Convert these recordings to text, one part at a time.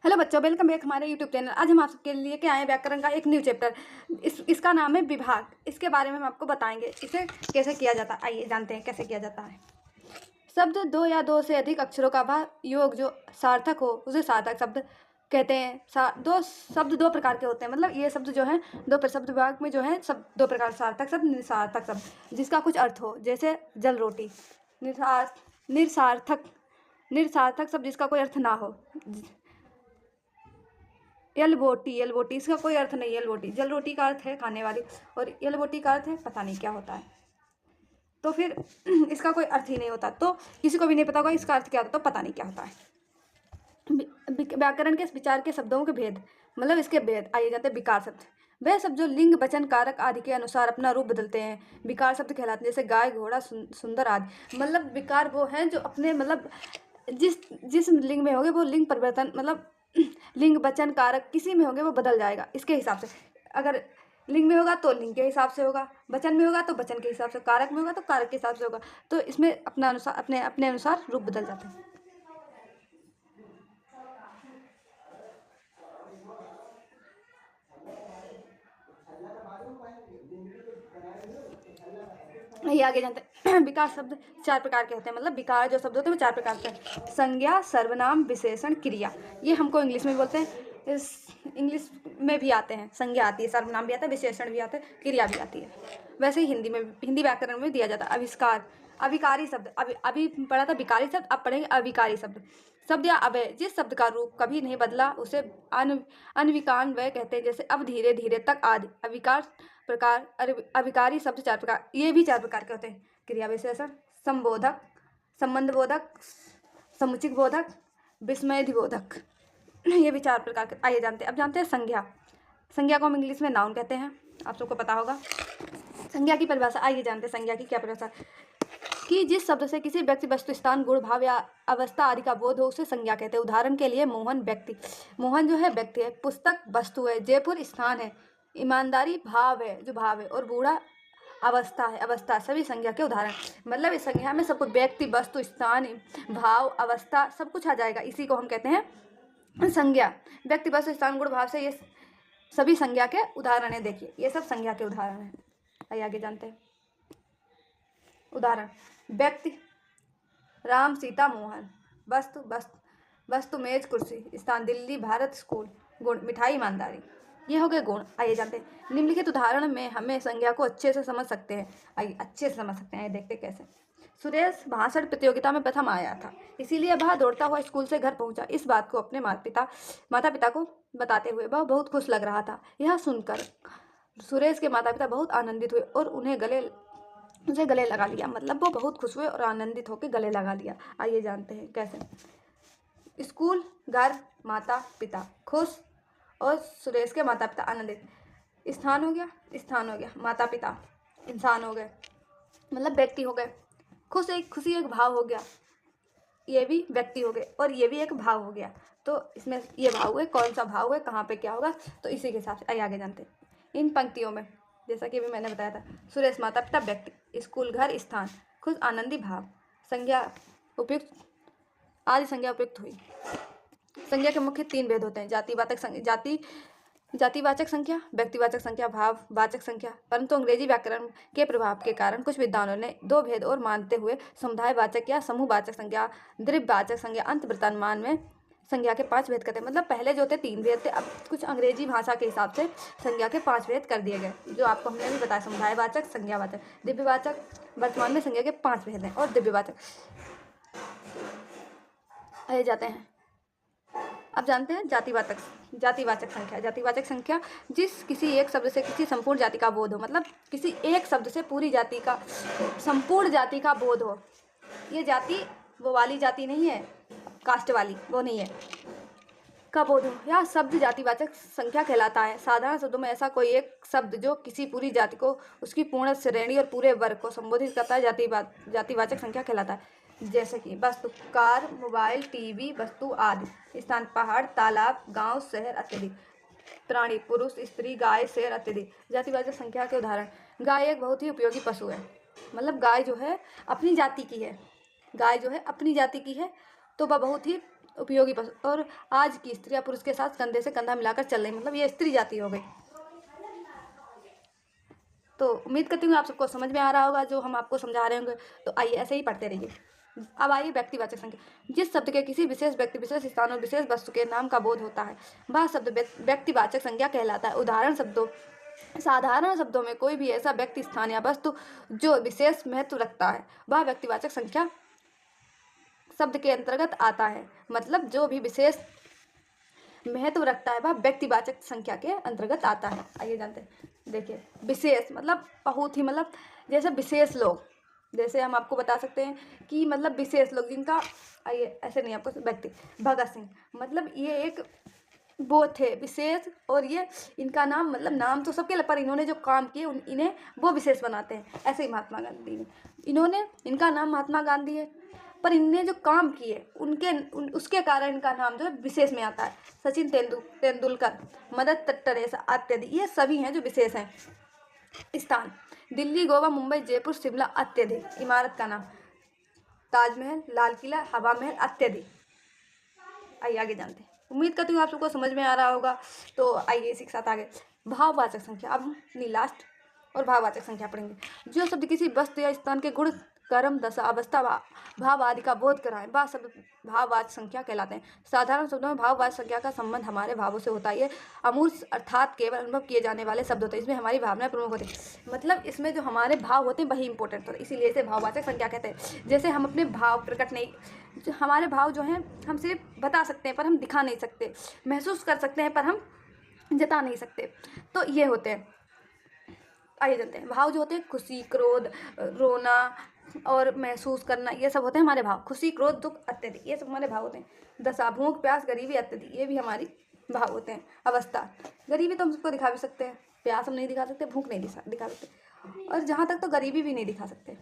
Hello बच्चों, welcome back हमारे YouTube channel. आज हम आप सबके लिए के आए हैं व्याकरण का एक न्यू चैप्टर। इसका नाम है विभाग। इसके बारे में हम आपको बताएंगे इसे कैसे किया जाता है। आइए जानते हैं कैसे किया जाता है। शब्द दो या दो से अधिक अक्षरों का योग जो सार्थक हो उसे सार्थक शब्द कहते हैं। दो शब्द दो प्रकार के होते हैं, मतलब ये शब्द जो है दो शब्द विभाग में जो है सब दो प्रकार, सार्थक शब्द, निरसार्थक शब्द जिसका कुछ अर्थ हो, जैसे जल रोटी। निरसार्थक निरसार्थक शब्द जिसका कोई अर्थ ना हो। एलबोटी, एलबोटी इसका कोई अर्थ नहीं है। एलबोटी, जल रोटी का अर्थ है खाने वाली, और एलबोटी का अर्थ है पता नहीं क्या होता है, तो फिर इसका कोई अर्थ ही नहीं होता। तो किसी को भी नहीं पता होगा इसका अर्थ क्या होता, तो पता नहीं क्या होता है। व्याकरण के विचार के शब्दों के भेद, मतलब इसके भेद। आइए जानते हैं। विकार शब्द वह शब्द जो लिंग, वचन, कारक आदि के अनुसार अपना रूप बदलते हैं, विकार शब्द कहलाते हैं। जैसे गाय, घोड़ा, सुंदर आदि। मतलब विकार वो हैं जो अपने मतलब जिस लिंग में होंगे वो लिंग परिवर्तन, मतलब लिंग, वचन, कारक किसी में होंगे वो बदल जाएगा इसके हिसाब से। अगर लिंग में होगा तो लिंग के हिसाब से होगा, वचन में होगा तो वचन के हिसाब से, कारक में होगा तो कारक के हिसाब से होगा। तो इसमें अपना अनुसार अपने अनुसार रूप बदल जाते हैं। ये आगे जानते हैं। विकार शब्द चार प्रकार के होते हैं, मतलब विकार जो शब्द होते हैं वो चार प्रकार के हैं। संज्ञा, सर्वनाम, विशेषण, क्रिया। ये हमको इंग्लिश में बोलते हैं, इस इंग्लिश में भी आते हैं। संज्ञा आती है, सर्वनाम भी आता है, विशेषण भी आता है, क्रिया भी आती है। वैसे ही हिंदी व्याकरण में दिया जाता है। आविष्कार, अविकारी शब्द। अभी पढ़ा था विकारी शब्द, अब पढ़ेंगे अविकारी शब्द। शब्द या अव्यय जिस शब्द का रूप कभी नहीं बदला उसे अनविकार व्यय कहते हैं। जैसे अब, धीरे, धीरे तक आदि। अविकार प्रकार, अविकारी शब्द चार प्रकार, ये भी चार प्रकार के होते हैं। क्रिया विशेषण, संबोधक, संबंध बोधक, समुचित बोधक, विस्मयधि बोधक, ये भी चार प्रकार के। आइए जानते हैं। अब जानते हैं संज्ञा। संज्ञा को हम इंग्लिश में नाउन कहते हैं, आप सबको पता होगा। संज्ञा की परिभाषा, आइए जानते हैं संज्ञा की क्या परिभाषा। कि जिस शब्द से किसी व्यक्ति, वस्तु, स्थान, गुण, भाव या अवस्था आदि का बोध हो उसे संज्ञा कहते हैं। उदाहरण के लिए मोहन व्यक्ति, मोहन जो है व्यक्ति है, पुस्तक वस्तु है, जयपुर स्थान है, ईमानदारी भाव है जो भाव है, और बूढ़ा अवस्था है, अवस्था, सभी संज्ञा के उदाहरण। मतलब इस संज्ञा में सबको व्यक्ति, वस्तु, स्थान, भाव, अवस्था सब कुछ आ जाएगा। इसी को हम कहते हैं संज्ञा। व्यक्ति, वस्तु, स्थान, गुण, भाव से ये सभी संज्ञा के उदाहरण है। देखिए ये सब संज्ञा के उदाहरण है। आइए आगे जानते हैं। उदाहरण, व्यक्ति राम, सीता, मोहन। वस्तु मेज, कुर्सी। स्थान दिल्ली, भारत, स्कूल। गुण, मिठाई, ईमानदारी। ये हो गए गुण। आइए जानते हैं। निम्नलिखित उदाहरण में हमें संज्ञा को अच्छे से समझ सकते हैं। आइए अच्छे से समझ सकते हैं, देखते कैसे। सुरेश भाषण प्रतियोगिता में प्रथम आया था, इसीलिए वह दौड़ता हुआ स्कूल से घर पहुंचा। इस बात को अपने माता पिता को बताते हुए वह बहुत खुश लग रहा था। यह सुनकर सुरेश के माता पिता बहुत आनंदित हुए और उसे गले लगा लिया। मतलब वो बहुत खुश हुए और आनंदित होकर गले लगा लिया। आइए जानते हैं कैसे। स्कूल, घर, माता पिता खुश, और सुरेश के माता पिता आनंदित। स्थान हो गया, माता पिता इंसान हो गए, मतलब व्यक्ति हो गए। खुशी एक भाव हो गया, ये भी व्यक्ति हो गए, और ये भी एक भाव हो गया। तो इसमें ये भाव हुए, कौन सा भाव है, कहाँ पे क्या होगा, तो इसी के हिसाब से आइए आगे जानते हैं। इन पंक्तियों में जैसा कि अभी मैंने बताया था, सुरेश माता पिता व्यक्ति, स्कूल घर स्थान, खुश आनंदी भाव, संज्ञा उपयुक्त आदि संज्ञा उपयुक्त हुई। संज्ञा के मुख्य तीन भेद होते हैं, जातिवाचक संख्या, व्यक्तिवाचक संख्या, भाववाचक संख्या। परंतु अंग्रेजी व्याकरण के प्रभाव के कारण कुछ विद्वानों ने दो भेद और मानते हुए समुदायवाचक या समूहवाचक संज्ञा, द्रव्यवाचक संज्ञा, अंत वर्तमान में संज्ञा के 5 भेद करते हैं। मतलब पहले जो थे 3 भेद थे, अब कुछ अंग्रेजी भाषा के हिसाब से संज्ञा के 5 भेद कर दिए गए, जो आपको हमने भी बताया। समुदायवाचक, संज्ञावाचक, दिव्यवाचक। वर्तमान में संज्ञा के 5 भेद हैं, और दिव्यवाचक। आइए जाते हैं। अब जानते हैं जातिवाचक संख्या। जातिवाचक संख्या जिस किसी एक शब्द से किसी संपूर्ण जाति का बोध हो, मतलब किसी एक शब्द से पूरी जाति का, संपूर्ण जाति का बोध हो। ये जाति वो वाली जाति नहीं है, कास्ट वाली, वो नहीं है, का बोध हो, यह शब्द जातिवाचक संख्या कहलाता है। साधारण शब्दों में ऐसा कोई एक शब्द जो किसी पूरी जाति को, उसकी पूर्ण श्रेणी और पूरे वर्ग को संबोधित करता है, जातिवाचक संख्या कहलाता है। जैसे कि वस्तु, कार, मोबाइल, टीवी, वस्तु आदि। स्थान, पहाड़, तालाब, गांव, शहर, अत्यधिक। प्राणी, पुरुष, स्त्री, गाय, शेर, अत्यधिक। जातिवाचक संख्या के उदाहरण, गाय एक बहुत ही उपयोगी पशु है, मतलब गाय जो है अपनी जाति की है, तो वह बहुत ही उपयोगी पशु। और आज की स्त्रियां पुरुष के साथ कंधे से कंधा मिलाकर चल रही, मतलब ये स्त्री जाति हो गई। तो उम्मीद करती हूँ आप सबको समझ में आ रहा होगा जो हम आपको समझा रहे होंगे। तो आइए ऐसे ही पढ़ते रहिए। अब आइए व्यक्तिवाचक संख्या। जिस शब्द के किसी विशेष व्यक्ति, विशेष स्थान और विशेष वस्तु के नाम का बोध होता है वह शब्द व्यक्तिवाचक संख्या कहलाता है। उदाहरण शब्दों, साधारण शब्दों में कोई भी ऐसा व्यक्ति, स्थान या वस्तु जो विशेष महत्व रखता है वह व्यक्तिवाचक संख्या शब्द के अंतर्गत आता है। मतलब जो भी विशेष महत्व रखता है वह व्यक्तिवाचक संख्या के अंतर्गत आता है। आइए जानते हैं। देखिए, विशेष मतलब बहुत ही, मतलब जैसे विशेष लोग, जैसे हम आपको बता सकते हैं कि मतलब विशेष लोग जिनका, आइए ऐसे नहीं, आपको व्यक्ति भगत सिंह, मतलब ये एक वो थे विशेष, और ये इनका नाम, मतलब नाम तो सबके, पर इन्होंने जो काम किए इन्हें वो विशेष बनाते हैं। ऐसे ही महात्मा गांधी ने, इनका नाम महात्मा गांधी है, पर इनने जो काम किए उसके कारण इनका नाम जो है विशेष में आता है। सचिन तेंदुलकर, मदर टेरेसा इत्यादि, ये सभी हैं जो विशेष हैं। स्थान, दिल्ली, गोवा, मुंबई, जयपुर, शिमला अत्यधिक। इमारत का नाम, ताजमहल, लाल किला, हवा महल अत्यधिक। आइए आगे जानते हैं। उम्मीद करती हूँ आप सबको समझ में आ रहा होगा। तो आइए इसी के साथ आगे भाववाचक संख्या। अब हम लास्ट और भाववाचक संख्या पढ़ेंगे। जो शब्द किसी वस्तु या स्थान के गुण, कर्म, दशा, अवस्था, भाव आदि का बोध कराएं वह शब्द भाववाचक संख्या कहलाते हैं। साधारण शब्दों में भाववाचक संख्या का संबंध हमारे भावों से होता है। ये अमूर्त अर्थात केवल अनुभव किए जाने वाले शब्द होते हैं। इसमें हमारी भावनाएं प्रमुख होती हैं, मतलब इसमें जो हमारे भाव होते हैं वही इंपॉर्टेंट होते हैं, इसीलिए इसे भाववाचक संख्या कहते हैं। जैसे हम अपने भाव प्रकट नहीं, हमारे भाव जो हैं हम सिर्फ बता सकते हैं पर हम दिखा नहीं सकते, महसूस कर सकते हैं पर हम जता नहीं सकते, तो ये होते हैं। आइए जानते हैं। भाव जो होते हैं खुशी, क्रोध, रोना और महसूस करना, ये सब होते हैं हमारे भाव। खुशी, क्रोध, दुख, अत्यधिक, ये सब हमारे भाव होते हैं। दशा, भूख, प्यास, गरीबी, अत्यधिक, ये भी हमारी भाव होते हैं। अवस्था, गरीबी तो हम सबको दिखा भी सकते हैं, प्यास हम नहीं दिखा सकते, भूख नहीं दिखा सकते, और जहाँ तक तो गरीबी भी नहीं दिखा सकते।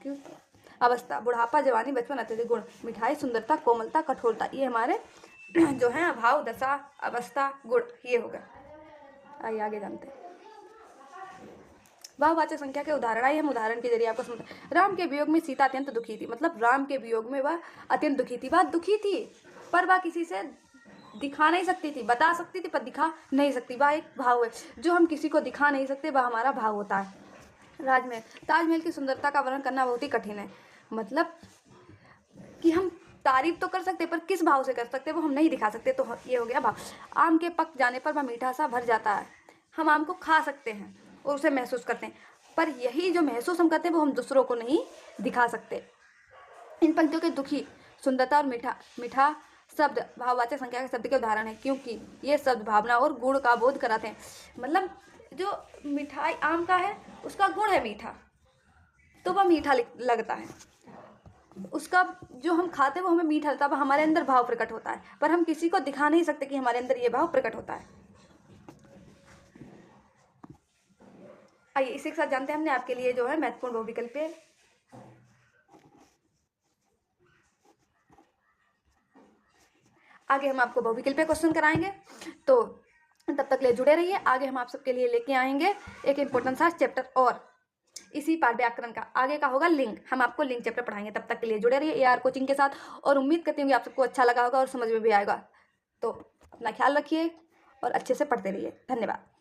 क्यों? अवस्था, बुढ़ापा, जवानी, बचपन, अत्यधिक। गुण, मिठाई, सुंदरता, कोमलता, कठोरता, ये हमारे जो है भाव, दशा, अवस्था, गुण, ये हो गए। आइए आगे जानते हैं। भाववाचक संख्या के उदाहरण। आइए हम उदाहरण के जरिए आपको समझ। राम के वियोग में सीता अत्यंत दुखी थी, मतलब राम के वियोग में वह अत्यंत दुखी थी। वह दुखी थी पर वह किसी से दिखा नहीं सकती थी, बता सकती थी पर दिखा नहीं सकती। वह एक भाव है जो हम किसी को दिखा नहीं सकते, वह हमारा भाव होता है। राजमहल, ताजमहल की सुंदरता का वर्णन करना बहुत ही कठिन है, मतलब कि हम तारीफ तो कर सकते पर किस भाव से कर सकते वो हम नहीं दिखा सकते, तो ये हो गया भाव। आम के पक जाने पर वह मीठा सा भर जाता है। हम आम को खा सकते हैं और उसे महसूस करते हैं, पर यही जो महसूस हम करते हैं वो हम दूसरों को नहीं दिखा सकते। इन पंक्तियों के दुखी, सुंदरता और मीठा शब्द भाववाचक संख्या के शब्द के उदाहरण है, क्योंकि ये शब्द भावना और गुण का बोध कराते हैं। मतलब जो मिठाई आम का है उसका गुण है मीठा, तो वह मीठा लगता है, उसका जो हम खाते हैं वो हमें मीठा लगता है, वह हमारे अंदर भाव प्रकट होता है, पर हम किसी को दिखा नहीं सकते कि हमारे अंदर ये भाव प्रकट होता है। आइए इसी के साथ जानते हैं हमने आपके लिए जो है महत्वपूर्ण बहुविकल्प। आगे हम आपको बहुविकल्पीय क्वेश्चन कराएंगे, तो तब तक लिए जुड़े रहिए। आगे हम आप सबके लिए लेके आएंगे एक इंपॉर्टेंट सा चैप्टर, और इसी पाठ व्याकरण का आगे का होगा लिंग। हम आपको लिंग चैप्टर पढ़ाएंगे, तब तक के लिए जुड़े रहिए AR कोचिंग के साथ। और उम्मीद करती हूँ कि आप सबको अच्छा लगा होगा और समझ में भी आएगा। तो अपना ख्याल रखिए और अच्छे से पढ़ते रहिए। धन्यवाद।